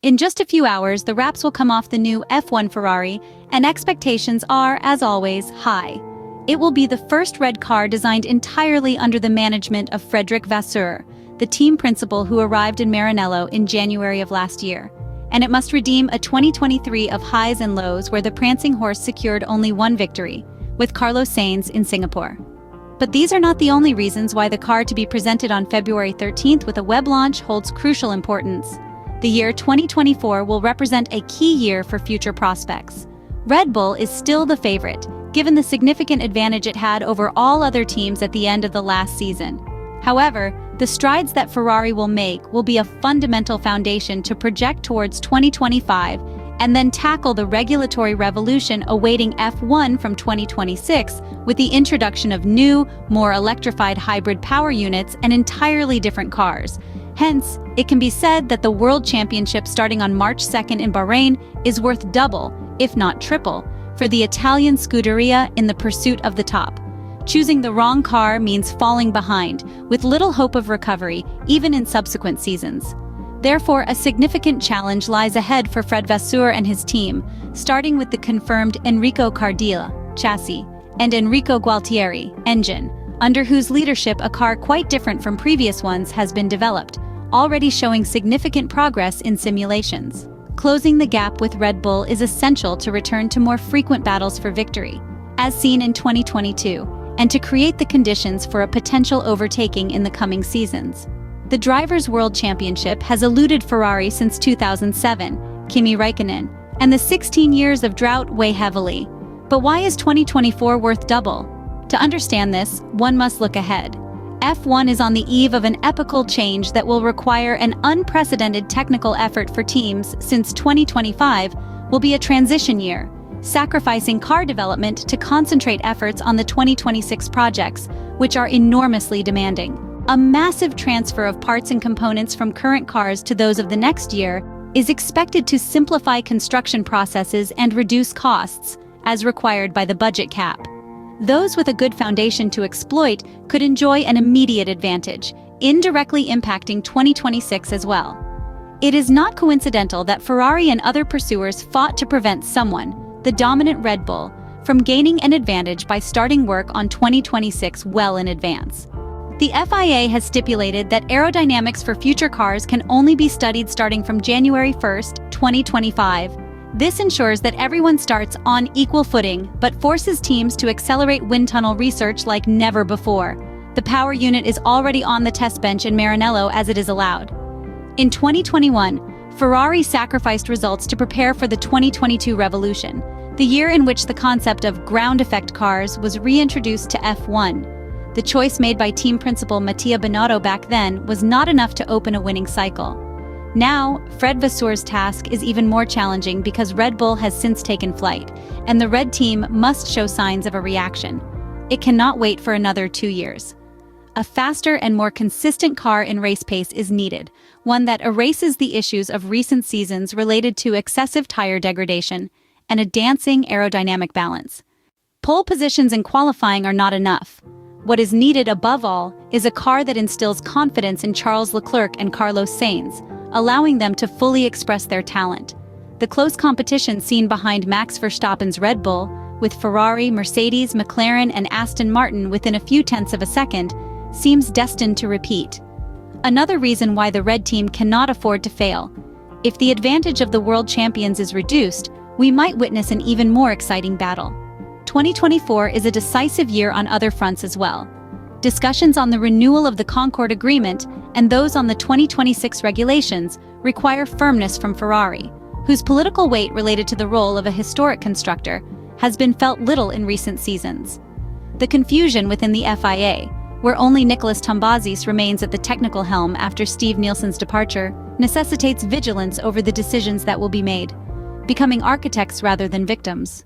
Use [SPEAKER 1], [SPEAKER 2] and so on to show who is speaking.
[SPEAKER 1] In just a few hours, the wraps will come off the new F1 Ferrari, and expectations are, as always, high. It will be the first red car designed entirely under the management of Frederic Vasseur, the team principal who arrived in Maranello in January of last year. And it must redeem a 2023 of highs and lows where the Prancing Horse secured only one victory, with Carlos Sainz in Singapore. But these are not the only reasons why the car to be presented on February 13th with a web launch holds crucial importance. The year 2024 will represent a key year for future prospects. Red Bull is still the favorite, given the significant advantage it had over all other teams at the end of the last season. However, the strides that Ferrari will make will be a fundamental foundation to project towards 2025 and then tackle the regulatory revolution awaiting F1 from 2026 with the introduction of new, more electrified hybrid power units and entirely different cars. Hence, it can be said that the World Championship starting on March 2nd in Bahrain is worth double, if not triple, for the Italian Scuderia in the pursuit of the top. Choosing the wrong car means falling behind, with little hope of recovery, even in subsequent seasons. Therefore, a significant challenge lies ahead for Fred Vasseur and his team, starting with the confirmed Enrico Cardilla chassis and Enrico Gualtieri engine, under whose leadership a car quite different from previous ones has been developed, already showing significant progress in simulations. Closing the gap with Red Bull is essential to return to more frequent battles for victory, as seen in 2022, and to create the conditions for a potential overtaking in the coming seasons. The Drivers' World Championship has eluded Ferrari since 2007, Kimi Räikkönen, and the 16 years of drought weigh heavily. But why is 2024 worth double? To understand this, one must look ahead. F1 is on the eve of an epochal change that will require an unprecedented technical effort for teams, since 2025 will be a transition year, sacrificing car development to concentrate efforts on the 2026 projects, which are enormously demanding. A massive transfer of parts and components from current cars to those of the next year is expected to simplify construction processes and reduce costs, as required by the budget cap. Those with a good foundation to exploit could enjoy an immediate advantage, indirectly impacting 2026 as well. It is not coincidental that Ferrari and other pursuers fought to prevent someone, the dominant Red Bull, from gaining an advantage by starting work on 2026 well in advance. The FIA has stipulated that aerodynamics for future cars can only be studied starting from January 1, 2025. This ensures that everyone starts on equal footing, but forces teams to accelerate wind tunnel research like never before. The power unit is already on the test bench in Maranello as it is allowed. In 2021, Ferrari sacrificed results to prepare for the 2022 revolution, the year in which the concept of ground effect cars was reintroduced to F1. The choice made by team principal Mattia Binotto back then was not enough to open a winning cycle. Now, Fred Vasseur's task is even more challenging because Red Bull has since taken flight, and the Red team must show signs of a reaction. It cannot wait for another 2 years. A faster and more consistent car in race pace is needed, one that erases the issues of recent seasons related to excessive tire degradation and a dancing aerodynamic balance. Pole positions in qualifying are not enough. What is needed above all is a car that instills confidence in Charles Leclerc and Carlos Sainz, allowing them to fully express their talent. The close competition seen behind Max Verstappen's Red Bull, with Ferrari, Mercedes, McLaren, and Aston Martin within a few tenths of a second, seems destined to repeat. Another reason why the Red team cannot afford to fail. If the advantage of the world champions is reduced, we might witness an even more exciting battle. 2024 is a decisive year on other fronts as well. Discussions on the renewal of the Concord Agreement and those on the 2026 regulations require firmness from Ferrari, whose political weight related to the role of a historic constructor has been felt little in recent seasons. The confusion within the FIA, where only Nicolas Tombazis remains at the technical helm after Steve Nielsen's departure, necessitates vigilance over the decisions that will be made, becoming architects rather than victims.